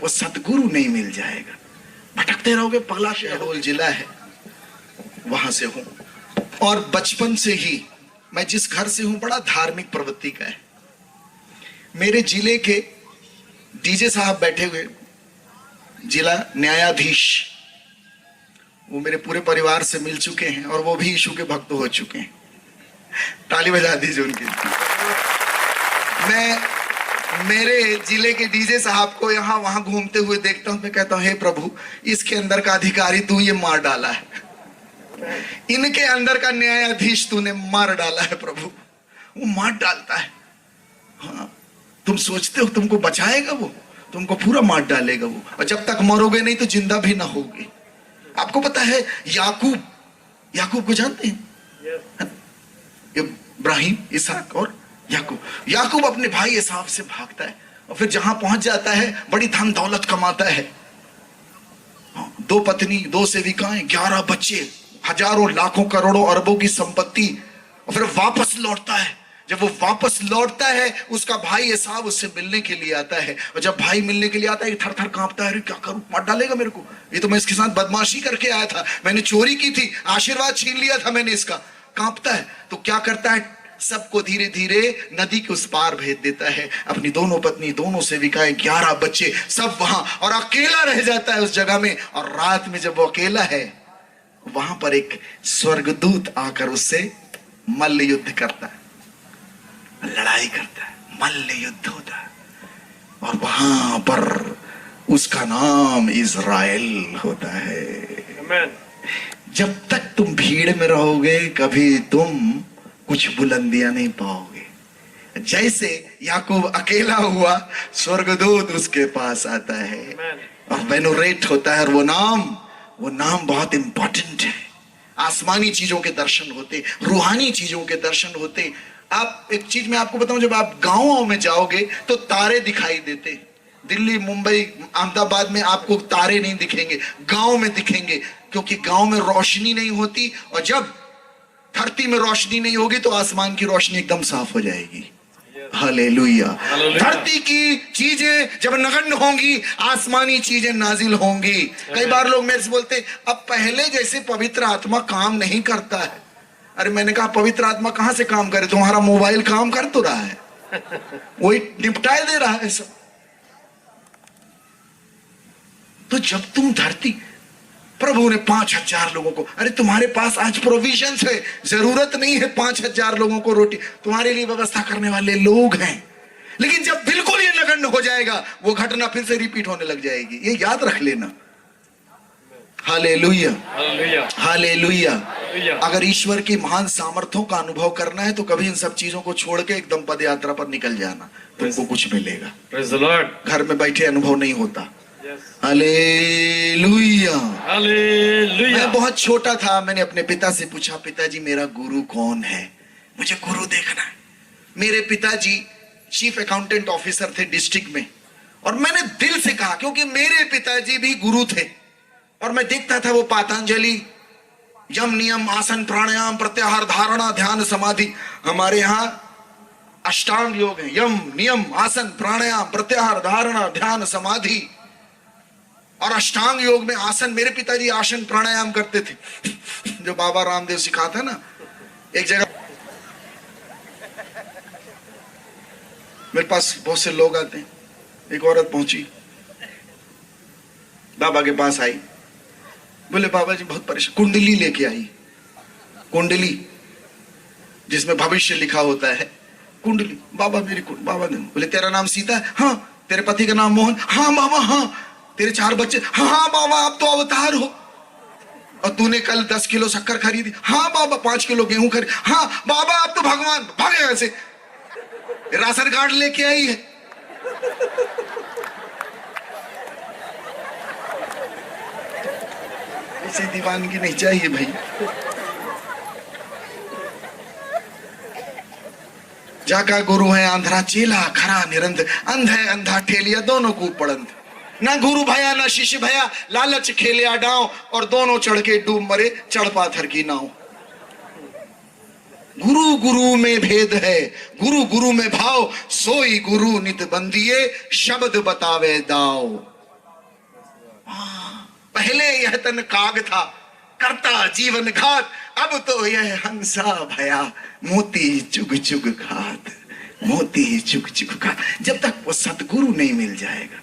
वो सतगुरु नहीं मिल जाएगा, भटकते रहोगे। पगला शहडोल जिला है, वहां से हूं। और बचपन से ही मैं जिस घर से हूं बड़ा धार्मिक प्रवृत्ति का है। मेरे जिले के डीजे साहब बैठे हुए, जिला न्यायाधीश, वो मेरे पूरे परिवार से मिल चुके हैं और वो भी यीशु के भक्त हो चुके हैं। ताली बजा दीजिए उनके लिए। मैं मेरे जिले के डीजे साहब को यहाँ वहां घूमते हुए देखता हूं, मैं कहता हूं हे प्रभु, इसके अंदर का अधिकारी तू ये मार डाला है, इनके अंदर का न्यायाधीश तूने मार डाला है प्रभु। वो मार डालता है। हाँ, तुम सोचते हो तुमको बचाएगा वो, तुमको पूरा मार डालेगा वो, और जब तक मरोगे नहीं तो जिंदा भी ना होगे। आपको पता है याकूब को जानते हैं? इब्राहिम, इसहाक और याकूब अपने भाई एसाव से भागता है और फिर जहां पहुंच जाता है बड़ी धन दौलत कमाता है। 2 पत्नी, 2 सेविकाएं, 11 बच्चे, हजारों लाखों करोड़ों अरबों की संपत्ति, और फिर वापस लौटता है। जब वो वापस लौटता है उसका भाई एसाव उससे मिलने के लिए आता है, और जब भाई मिलने के लिए आता है थर थर कांपता है, अरे क्या करूं, मार डालेगा मेरे को, ये तो मैं इसके साथ बदमाशी करके आया था, मैंने चोरी की थी, आशीर्वाद छीन लिया था मैंने इसका। कांपता है तो क्या करता है, सबको धीरे धीरे नदी के उस पार भेज देता है। अपनी दोनों पत्नी, दोनों सेविकाएं, 11 बच्चे सब वहां, और अकेला रह जाता है उस जगह में। और रात में जब वो अकेला है, वहां पर एक स्वर्गदूत आकर उससे मल्ल युद्ध करता है, लड़ाई करता है, मल्ल युद्ध होता है, और वहां पर उसका नाम इज़राइल होता है। जब तक तुम भीड़ में रहोगे कभी तुम कुछ बुलंदियां नहीं पाओगे। जैसे याकूब अकेला हुआ, स्वर्गदूत उसके पास आता है और बेनोरेट होता है, और वो नाम बहुत इंपॉर्टेंट है। आसमानी चीजों के दर्शन होते, रूहानी चीजों के दर्शन होते। आप एक चीज मैं आपको बताऊं, जब आप गांवों में जाओगे तो तारे दिखाई देते। दिल्ली, मुंबई, अहमदाबाद में आपको तारे नहीं दिखेंगे, गांव में दिखेंगे, क्योंकि गांव में रोशनी नहीं होती, और जब धरती में रोशनी नहीं होगी तो आसमान की रोशनी एकदम साफ हो जाएगी। हालेलुया। धरती की चीजें जब नगण्य होंगी, आसमानी चीजें नाजिल होंगी। कई बार लोग मेरे से बोलते अब पहले जैसे पवित्र आत्मा काम नहीं करता है। अरे मैंने कहा पवित्र आत्मा कहां से काम करे, तुम्हारा मोबाइल काम कर तो रहा है, वही निपटाए दे रहा है सब। तो जब तुम धरती, प्रभु ने 5000 लोगों को, अरे तुम्हारे पास आज प्रोविजंस है, जरूरत नहीं है 5000 लोगों को रोटी, तुम्हारे लिए व्यवस्था करने वाले लोग हैं। लेकिन जब बिल्कुल ये नगण्य हो जाएगा, वो घटना फिर से रिपीट होने लग जाएगी, ये याद रख लेना। Hallelujah, hallelujah. अगर ईश्वर की महान सामर्थ्यों का अनुभव करना है तो कभी इन सब चीजों को छोड़ के एकदम पद यात्रा पर निकल जाना, तुमको कुछ मिलेगा। घर में बैठे अनुभव नहीं होता। Hallelujah, hallelujah. मैं बहुत छोटा था, मैंने अपने पिता से पूछा, पिताजी मेरा गुरु कौन है, मुझे गुरु देखना है। मेरे पिताजी चीफ अकाउंटेंट ऑफिसर थे डिस्ट्रिक्ट में, और मैंने दिल से कहा, क्योंकि मेरे पिताजी भी गुरु थे, और मैं देखता था वो पातंजलि, यम नियम आसन प्राणायाम प्रत्याहार धारणा ध्यान समाधि, हमारे यहाँ अष्टांग योग है, यम नियम आसन प्राणायाम प्रत्याहार धारणा ध्यान समाधि। और अष्टांग योग में आसन, मेरे पिताजी आसन प्राणायाम करते थे, जो बाबा रामदेव सिखाता ना। एक जगह मेरे पास बहुत से लोग आते हैं, एक औरत पहुंची, बाबा के पास आई, बोले बाबा जी बहुत परेशान, कुंडली लेके आई, कुंडली जिसमें भविष्य लिखा होता है, कुंडली। बाबा मेरी बाबा ने बोले तेरा नाम सीता है? हाँ। तेरे पति का नाम मोहन? हाँ बाबा। हाँ। तेरे 4 बच्चे? हाँ बाबा आप तो अवतार हो। और तूने कल 10 किलो शक्कर खरीदी? हाँ बाबा। 5 किलो गेहूं खरीद? हाँ बाबा आप तो भगवान। भागे यहाँ से, राशन कार्ड लेके आई है। ऐसी दीवानगी नहीं चाहिए भाई। जाका गुरु है आंध्रा चेला, खरा निरंतर, अंध है अंधा ठेलिया, दोनों को पड़ंत। ना गुरु भया ना शिष्य भया, लालच खेलिया डांव, और दोनों चढ़ के डूब मरे चढ़ पाथर की नाव। गुरु गुरु में भेद है, गुरु गुरु में भाव, सोई गुरु नित बंदिए, शब्द बतावे दाव। पहले यह तन काग था करता जीवन घात, अब तो यह हंसा भया मोती चुग चुग खात, मोती चुग चुग खात। जब तक वो सतगुरु नहीं मिल जाएगा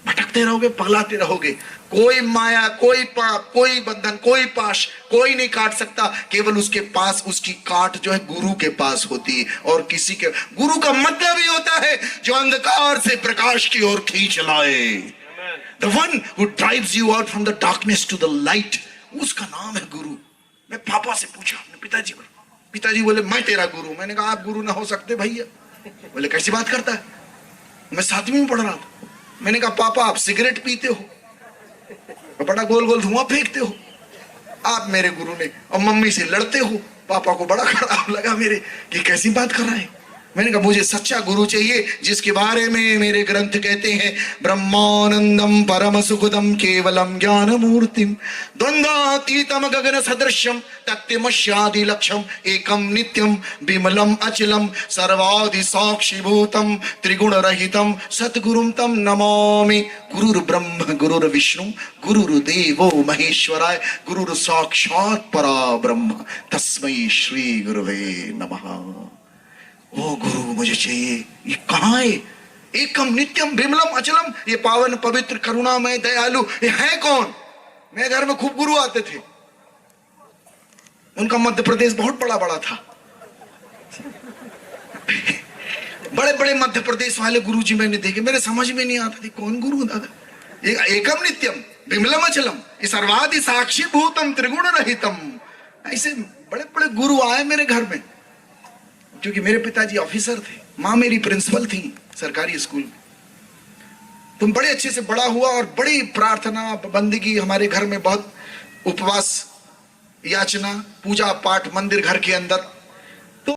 भटकते रहोगे, पगलाते रहोगे। कोई माया, कोई पाप, कोई बंधन, कोई पाश कोई नहीं काट सकता। केवल उसके पास उसकी काट जो है गुरु के पास होती है। और किसी के गुरु का मतलब ही होता है जो अंधकार से प्रकाश की ओर खींच लाए। The one who drives you out from the darkness to the light, उसका नाम है गुरु। मैं पापा से पूछा, अपने पिताजी को, पिताजी बोले मैं तेरा गुरु। मैंने कहा आप गुरु ना हो सकते भैया। बोले कैसी बात करता है? मैं 7वीं में पढ़ रहा था। मैंने कहा पापा आप सिगरेट पीते हो और बड़ा गोल गोल धुआं फेंकते हो, आप मेरे गुरु ने, और मम्मी से लड़ते हो। पापा को बड़ा खराब लगा मेरे कि कैसी बात कर रहा है। मैंने कहा मुझे सच्चा गुरु चाहिए जिसके बारे में मेरे ग्रंथ कहते हैं ब्रह्मानंदम परम सुखदम केवलम ज्ञान मूर्तिम द्वंद्वातीतम गगन सदृश्यम तत्वमस्यादि लक्ष्यम एकम नित्यम विमलम अचलम सर्वादि साक्षीभूतम त्रिगुण रहितम सतगुरुम तम नमामि। गुरुर् ब्रह्म गुरुर् विष्णु गुरुर्देवो महेश्वराय गुरुर् साक्षात् परा ब्रह्म तस्मै श्री गुरुवे नमः। ओ गुरु मुझे चाहिए। ये कहाँ है? एकम नित्यम विमलम अचलम, ये पावन पवित्र करुणामय दयालु, ये है कौन? मेरे घर में खूब गुरु आते थे। उनका मध्य प्रदेश बहुत बड़ा बड़ा था। बड़े बड़े मध्य प्रदेश वाले गुरु जी मैंने देखे, मेरे समझ में नहीं आता थी कौन गुरु दादा। एकम नित्यम विमलम अचलम, ये सर्वादि साक्षी भूतम त्रिगुण रहितम, ऐसे बड़े बड़े गुरु आए मेरे घर में। क्योंकि मेरे पिताजी ऑफिसर थे, माँ मेरी प्रिंसिपल थी सरकारी स्कूल में। तुम बड़े अच्छे से बड़ा हुआ और बड़ी प्रार्थना बंदगी हमारे घर में, बहुत उपवास याचना पूजा पाठ मंदिर घर के अंदर।